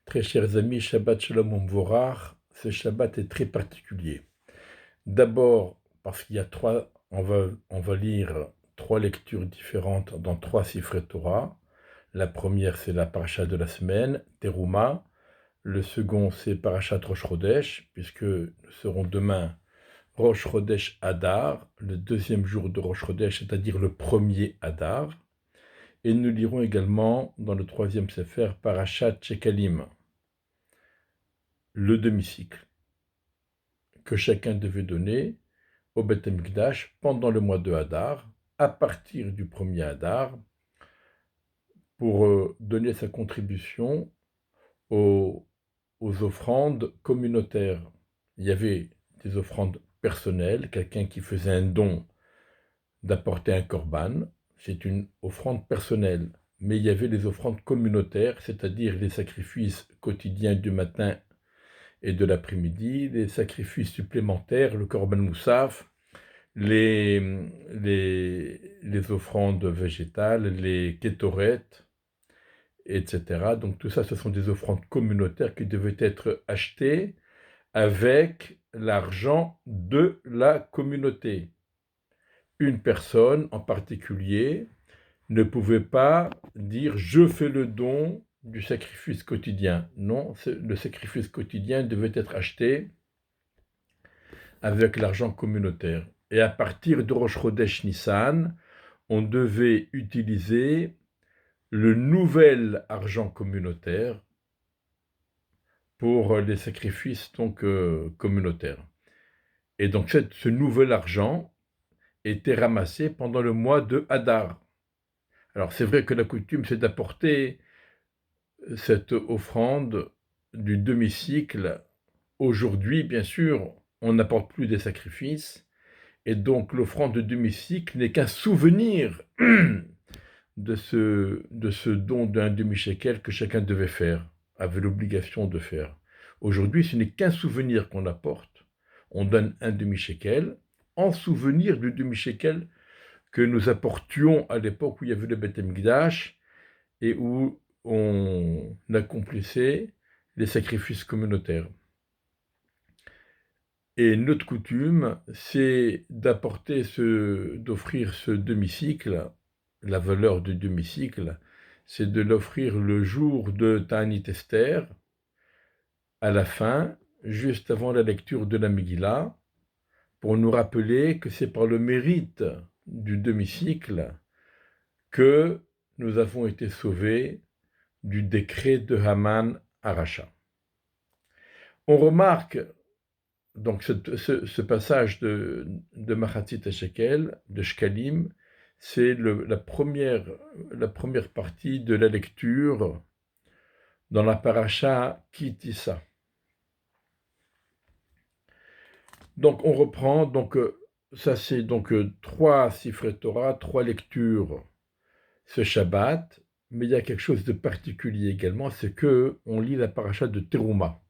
Très chers amis, Shabbat Shalom Umvorach, ce Shabbat est très particulier. D'abord, parce qu'il y a on va lire trois lectures différentes dans trois Sifrei Torah. La première, c'est la paracha de la semaine, Teruma. Le second, c'est Parashat Rosh Chodesh, puisque nous serons demain Rosh Chodesh Adar, le deuxième jour de Rosh Chodesh, c'est-à-dire le premier Adar. Et nous lirons également dans le troisième Sefer Parashat Shekalim, le demi-cycle que chacun devait donner au Beth Amikdash pendant le mois de Hadar, à partir du premier Hadar, pour donner sa contribution aux, aux offrandes communautaires. Il y avait des offrandes personnelles, quelqu'un qui faisait un don d'apporter un korban, c'est une offrande personnelle. Mais il y avait les offrandes communautaires, c'est-à-dire les sacrifices quotidiens du matin et de l'après-midi, les sacrifices supplémentaires, le korban moussaf, les, les offrandes végétales, les kétorètes, etc. Donc tout ça, ce sont des offrandes communautaires qui devaient être achetées avec l'argent de la communauté. Une personne en particulier ne pouvait pas dire « je fais le don du sacrifice quotidien ». Non, le sacrifice quotidien devait être acheté avec l'argent communautaire. Et à partir de Rosh Chodesh Nissan, on devait utiliser le nouvel argent communautaire pour les sacrifices communautaires. Et donc ce nouvel argent était ramassé pendant le mois de Hadar. Alors c'est vrai que la coutume, c'est d'apporter cette offrande du demi-cycle. Aujourd'hui, bien sûr, on n'apporte plus des sacrifices, et donc l'offrande de demi-cycle n'est qu'un souvenir de ce don d'un demi-shekel que chacun devait faire, avait l'obligation de faire. Aujourd'hui, ce n'est qu'un souvenir qu'on apporte. On donne un demi-shekel en souvenir du demi-shekel que nous apportions à l'époque où il y avait le Beth Amikdash et où on accomplissait les sacrifices communautaires. Et notre coutume, c'est d'offrir ce demi-cycle. La valeur du demi-cycle, c'est de l'offrir le jour de Ta'anit Esther, à la fin, juste avant la lecture de la Megillah, pour nous rappeler que c'est par le mérite du demi-cycle que nous avons été sauvés du décret de Haman Aracha. On remarque donc ce passage de Machatzit Shekel, de Shkalim, c'est la première partie de la lecture dans la paracha Ki Tisa. Donc on reprend, ça c'est trois Sifrei Torah, trois lectures ce Shabbat, mais il y a quelque chose de particulier également, c'est que on lit la paracha de Teruma.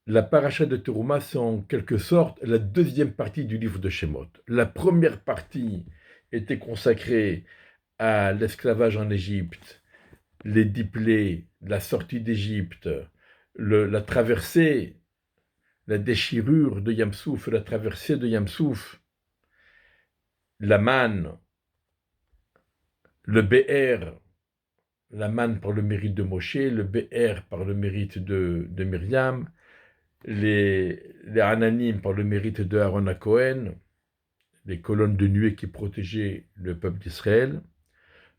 La paracha de Teruma, c'est en quelque sorte la deuxième partie du livre de Shemot. La première partie était consacrée à l'esclavage en Égypte, les 10 plaies, la sortie d'Égypte, la traversée, la déchirure de Yamsouf, la traversée de Yamsouf, la manne, le Be'er, la manne par le mérite de Moshe, le Be'er par le mérite de Myriam, les Ananim par le mérite de Aaron à Cohen, les colonnes de nuée qui protégeaient le peuple d'Israël.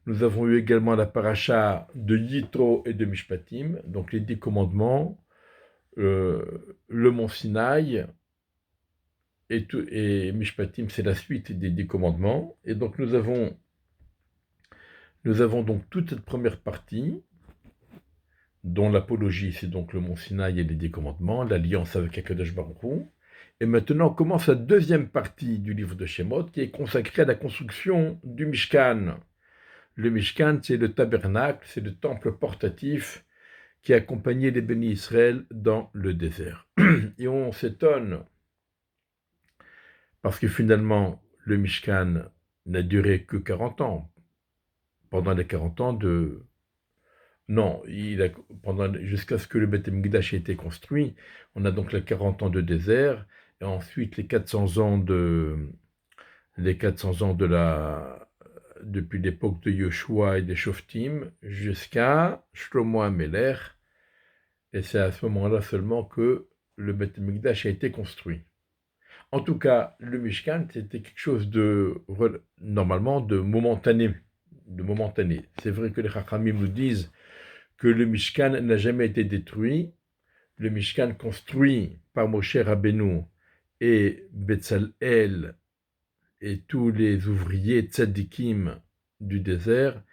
Nous avons eu également la paracha de Yitro et de Mishpatim, donc les 10 commandements, le mont Sinaï, et Mishpatim, c'est la suite des 10 commandements. Et donc nous avons donc toute cette première partie, dont l'apologie, c'est donc le mont Sinaï et les 10 commandements, l'alliance avec Akadosh Baruch Hu. Et maintenant commence la deuxième partie du livre de Shemot, qui est consacrée à la construction du Mishkan. Le Mishkan, c'est le tabernacle, c'est le temple portatif qui accompagnait les bénis Israël dans le désert. Et on s'étonne, parce que finalement, le Mishkan n'a duré que 40 ans. Pendant les 40 ans Non, jusqu'à ce que le Beth Amikdash ait été construit, on a donc les 40 ans de désert, et ensuite les 400 ans depuis l'époque de Yoshua et des Shoftim, jusqu'à Shlomo HaMelech, et c'est à ce moment-là seulement que le Beth Amikdash a été construit. En tout cas, le Mishkan, c'était quelque chose normalement, de momentané. C'est vrai que les Chachamim nous disent que le Mishkan n'a jamais été détruit. Le Mishkan construit par Moshe Rabbeinu et Betzalel et tous les ouvriers tzadikim du désert,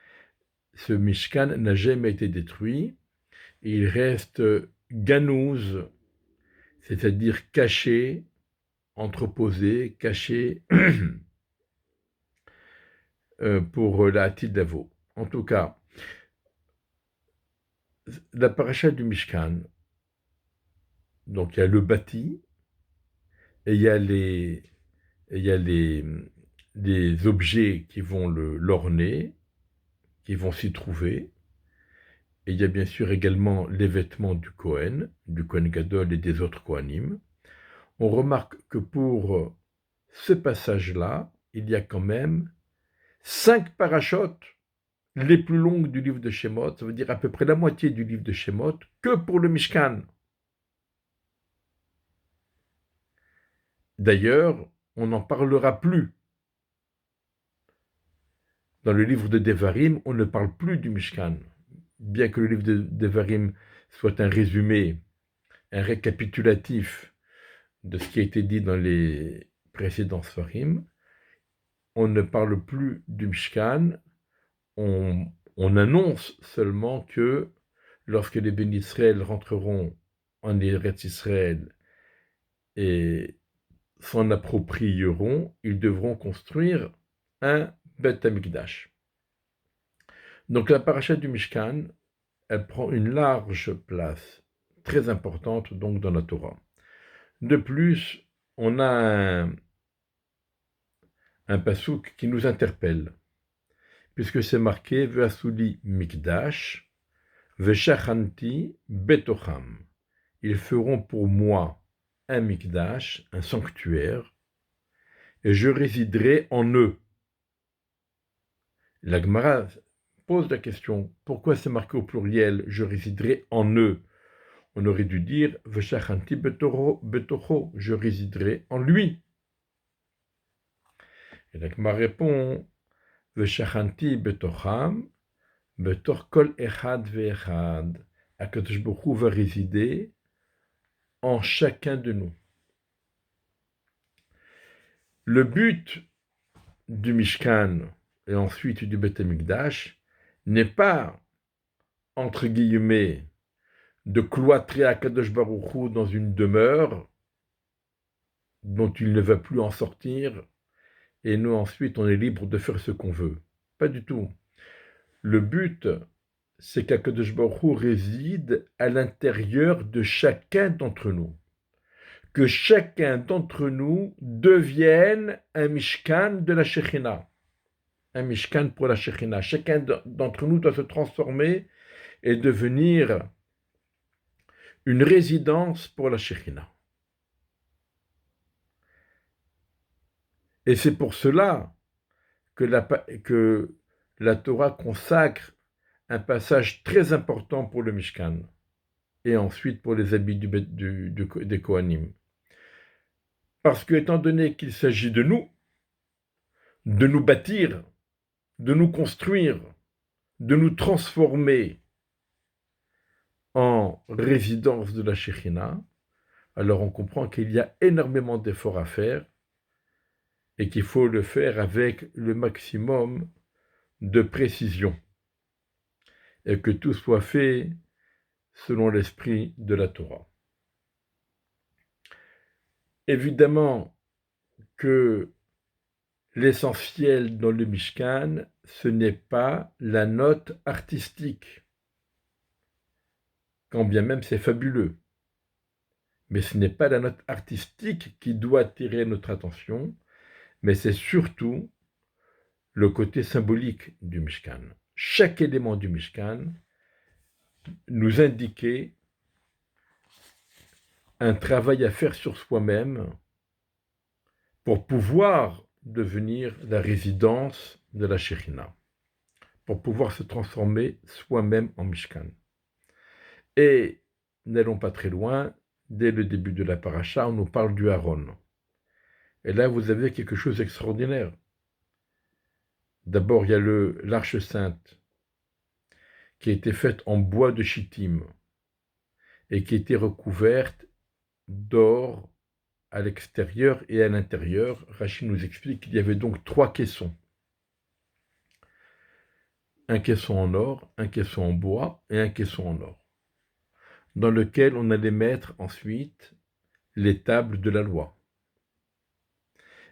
ce Mishkan n'a jamais été détruit. Il reste ganouz, c'est-à-dire caché, entreposé, caché pour la Hatid d'Avo. En tout cas, la paracha du Mishkan, donc il y a le bâti, et il y a les objets qui vont l'orner, qui vont s'y trouver, et il y a bien sûr également les vêtements du Kohen Gadol et des autres Kohanim. On remarque que pour ce passage-là, il y a quand même 5 parachutes les plus longues du livre de Shemot, ça veut dire à peu près la moitié du livre de Shemot, que pour le Mishkan. D'ailleurs, on n'en parlera plus. Dans le livre de Devarim, on ne parle plus du Mishkan. Bien que le livre de Devarim soit un résumé, un récapitulatif de ce qui a été dit dans les précédents Sfarim, on ne parle plus du Mishkan, on annonce seulement que lorsque les bénis Israël rentreront en Eretz Israël et s'en approprieront, ils devront construire un Beth Amikdash. Donc la paracha du Mishkan, elle prend une large place, très importante donc dans la Torah. De plus, on a un pasouk qui nous interpelle, puisque c'est marqué Ve'asuli Mikdash, Ve'shachanti Betocham. Ils feront pour moi un Mikdash, un sanctuaire, et je résiderai en eux. La Gemara pose la question, pourquoi c'est marqué au pluriel, je résiderai en eux? On aurait dû dire Ve'shachanti betocho, je résiderai en lui. Et la Gemara répond Ve'shachanti betocham, betoch kol echad ve'echad. Akadosh Baruch Hu va résider en chacun de nous. Le but du Mishkan et ensuite du Beth Amikdash n'est pas, entre guillemets, de cloîtrer Akadosh Baruch Hu dans une demeure dont il ne va plus en sortir, et nous ensuite on est libre de faire ce qu'on veut. Pas du tout. Le but, c'est qu'Akadosh Baruch Hu réside à l'intérieur de chacun d'entre nous. Que chacun d'entre nous devienne un Mishkan de la Shekhinah. Un Mishkan pour la Shekhinah. Chacun d'entre nous doit se transformer et devenir une résidence pour la Shekhinah. Et c'est pour cela que la Torah consacre un passage très important pour le Mishkan et ensuite pour les habits des Kohanim. Parce que, étant donné qu'il s'agit de nous bâtir, de nous construire, de nous transformer en résidence de la Shekhinah, alors on comprend qu'il y a énormément d'efforts à faire et qu'il faut le faire avec le maximum de précision et que tout soit fait selon l'esprit de la Torah. Évidemment que l'essentiel dans le Mishkan, ce n'est pas la note artistique, quand bien même c'est fabuleux. Mais ce n'est pas la note artistique qui doit attirer notre attention, mais c'est surtout le côté symbolique du Mishkan. Chaque élément du Mishkan nous indiquer un travail à faire sur soi-même pour pouvoir devenir la résidence de la Shekhinah, pour pouvoir se transformer soi-même en Mishkan. Et n'allons pas très loin, dès le début de la paracha, on nous parle du Aaron. Et là, vous avez quelque chose d'extraordinaire. D'abord, il y a l'Arche sainte, qui a été faite en bois de chittim et qui a été recouverte d'or à l'extérieur et à l'intérieur. Rachid nous explique qu'il y avait donc 3 caissons. Un caisson en or, un caisson en bois et un caisson en or, dans lequel on allait mettre ensuite les tables de la loi,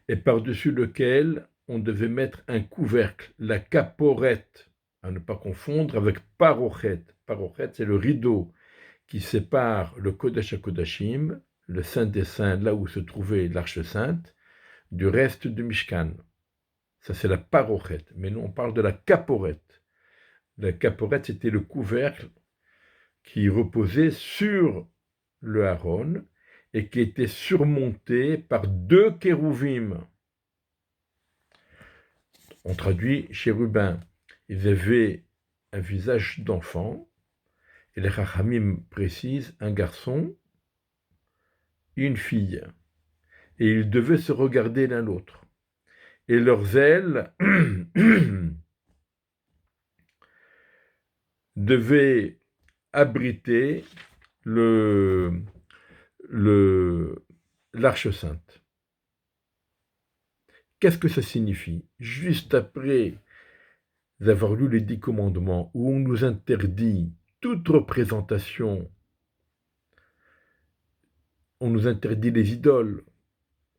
et par-dessus lequel on devait mettre un couvercle, la caporette, à ne pas confondre avec parochet. Parochet, c'est le rideau qui sépare le Kodesh HaKodashim, le Saint des Saints, là où se trouvait l'Arche Sainte, du reste du Mishkan. Ça, c'est la parochet. Mais nous, on parle de la caporette. La caporette, c'était le couvercle qui reposait sur le Aaron et qui était surmonté par 2 kérouvim. On traduit chérubins. Ils avaient un visage d'enfant, et les Chachamim précisent un garçon et une fille. Et ils devaient se regarder l'un l'autre. Et leurs ailes devaient abriter l'Arche sainte. Qu'est-ce que ça signifie? Juste après avoir lu les 10 commandements, où on nous interdit toute représentation, on nous interdit les idoles,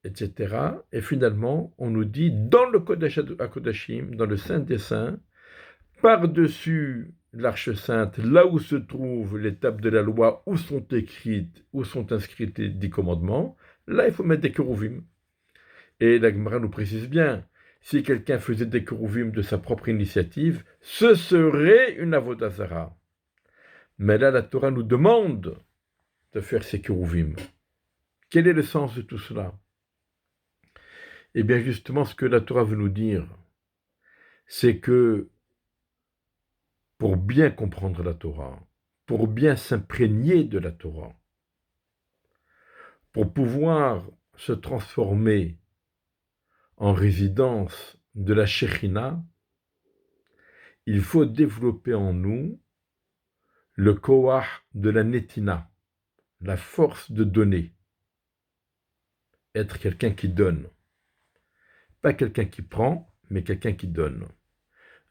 etc. Et finalement, on nous dit, dans le Kodesh HaKodashim, dans le Saint des Saints, par-dessus l'Arche Sainte, là où se trouvent les tables de la loi, où sont inscrits les 10 commandements, là, il faut mettre des kérouvim. Et la Gemara nous précise bien, si quelqu'un faisait des kérouvim de sa propre initiative, ce serait une avodah zara. Mais là, la Torah nous demande de faire ces kérouvim. Quel est le sens de tout cela? Eh bien, justement, ce que la Torah veut nous dire, c'est que pour bien comprendre la Torah, pour bien s'imprégner de la Torah, pour pouvoir se transformer en résidence de la Shekhinah, il faut développer en nous le koach de la netina, la force de donner. Être quelqu'un qui donne. Pas quelqu'un qui prend, mais quelqu'un qui donne.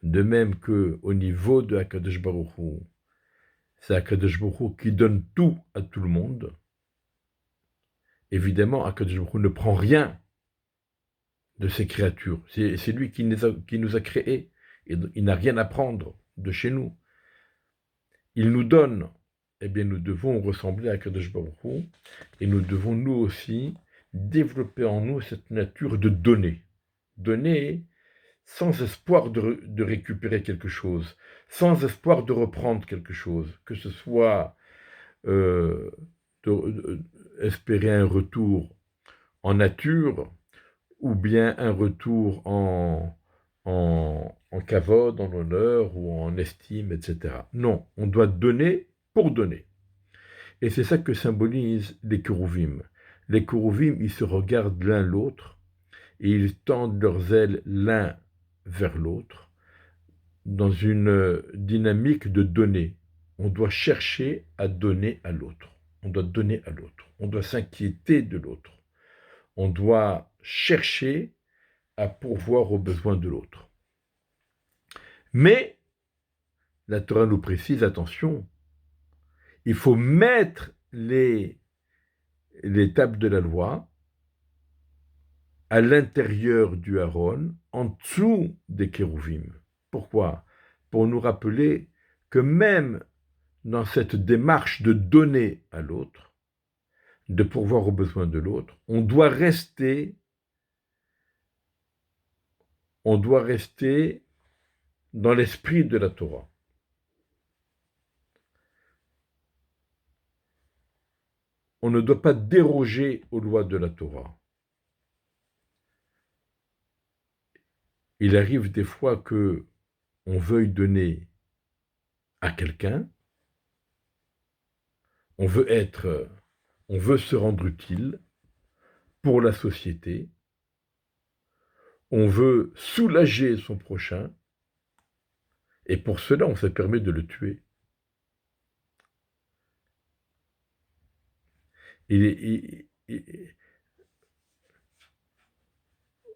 De même qu'au niveau de Akadosh Baruch Hu, c'est Akadosh Baruch Hu qui donne tout à tout le monde. Évidemment, Akadosh Baruch Hu ne prend rien de ses créatures. C'est lui qui nous a créés. Et il n'a rien à prendre de chez nous. Il nous donne. Eh bien, nous devons ressembler à Akadosh Baruch Hu, et nous devons nous aussi développer en nous cette nature de donner. Donner sans espoir de récupérer quelque chose, sans espoir de reprendre quelque chose, que ce soit espérer un retour en nature ou bien un retour en kavod, en honneur ou en estime, etc. Non, on doit donner pour donner. Et c'est ça que symbolisent les kérouvim. Les kérouvim, ils se regardent l'un l'autre et ils tendent leurs ailes l'un vers l'autre dans une dynamique de donner. On doit chercher à donner à l'autre. On doit donner à l'autre. On doit s'inquiéter de l'autre. On doit chercher à pourvoir aux besoins de l'autre. Mais la Torah nous précise, attention, il faut mettre les tables de la loi à l'intérieur du Aaron, en dessous des kérouvim. Pourquoi? Pour nous rappeler que même dans cette démarche de donner à l'autre, de pourvoir aux besoins de l'autre, on doit rester dans l'esprit de la Torah. on ne doit pas déroger aux lois de la Torah. Il arrive des fois que on veuille donner à quelqu'un, on veut se rendre utile pour la société, on veut soulager son prochain, et pour cela, on se permet de le tuer.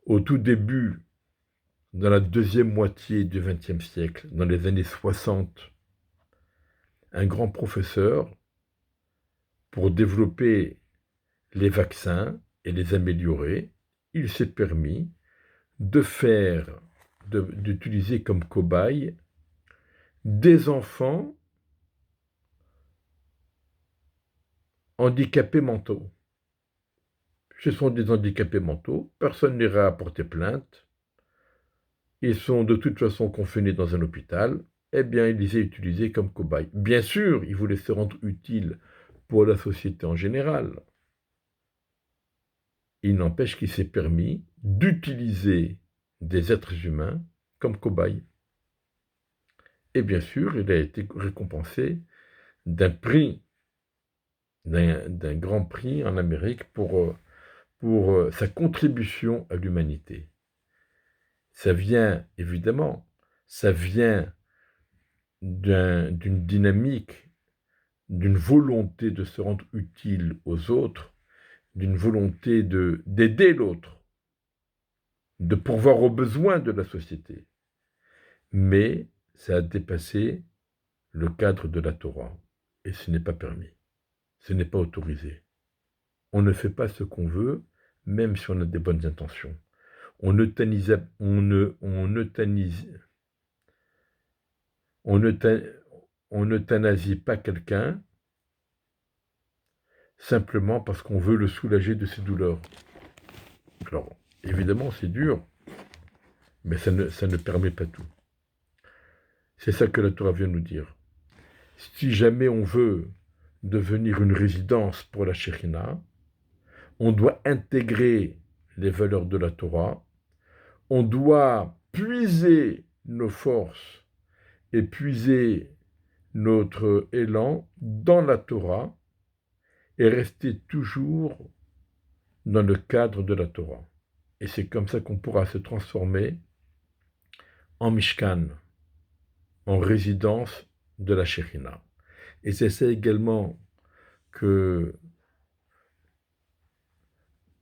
Au tout début, dans la deuxième moitié du XXe siècle, dans les années 60, un grand professeur, pour développer les vaccins et les améliorer, il s'est permis d'utiliser comme cobayes des enfants handicapés mentaux. Ce sont des handicapés mentaux, personne n'ira porter plainte, ils sont de toute façon confinés dans un hôpital, eh bien, il les a utilisés comme cobayes. Bien sûr, il voulait se rendre utile pour la société en général. Il n'empêche qu'il s'est permis d'utiliser des êtres humains comme cobayes. Et bien sûr, il a été récompensé d'un prix, d'un grand prix en Amérique pour sa contribution à l'humanité. Ça vient, évidemment, ça vient d'une dynamique, d'une volonté de se rendre utile aux autres, d'une volonté d'aider l'autre, de pourvoir aux besoins de la société. Mais ça a dépassé le cadre de la Torah, et ce n'est pas permis, ce n'est pas autorisé. On ne fait pas ce qu'on veut, même si on a des bonnes intentions. On n'euthanasie pas quelqu'un simplement parce qu'on veut le soulager de ses douleurs. Alors, évidemment, c'est dur, mais ça ne permet pas tout. C'est ça que la Torah vient nous dire. Si jamais on veut devenir une résidence pour la Shekhinah, on doit intégrer les valeurs de la Torah, on doit puiser nos forces et puiser notre élan dans la Torah et rester toujours dans le cadre de la Torah. Et c'est comme ça qu'on pourra se transformer en Mishkan, en résidence de la Shekhinah. Et c'est ça également que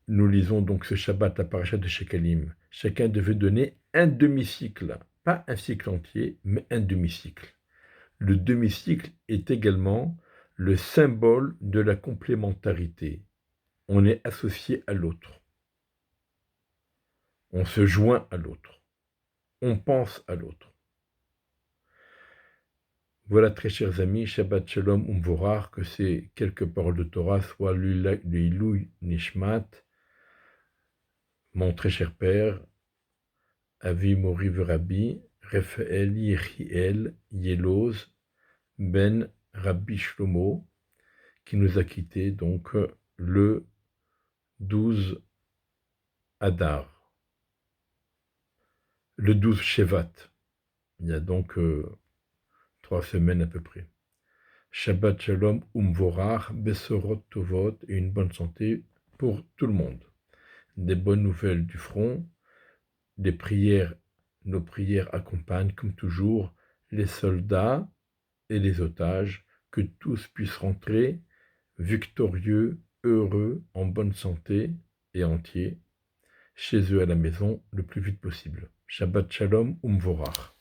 nous lisons donc ce Shabbat, la paracha de Shekalim. Chacun devait donner un demi-cycle, pas un cycle entier, mais un demi-cycle. Le demi-cycle est également le symbole de la complémentarité. On est associé à l'autre. On se joint à l'autre. On pense à l'autre. Voilà, très chers amis, Shabbat Shalom Umvorar, que ces quelques paroles de Torah soient l'Ilui Nishmat, mon très cher père, Avi Mori Rabbi, Raphaël Yechiel Yeloz, Ben Rabbi Shlomo, qui nous a quittés donc le 12 Adar, le 12 Shevat. Il y a donc 3 semaines à peu près. Shabbat Shalom Umvorar, Besorot Tovot et une bonne santé pour tout le monde. Des bonnes nouvelles du front, des prières, nos prières accompagnent comme toujours les soldats et les otages, que tous puissent rentrer victorieux, heureux, en bonne santé et entiers, chez eux à la maison le plus vite possible. Shabbat Shalom Umvorar.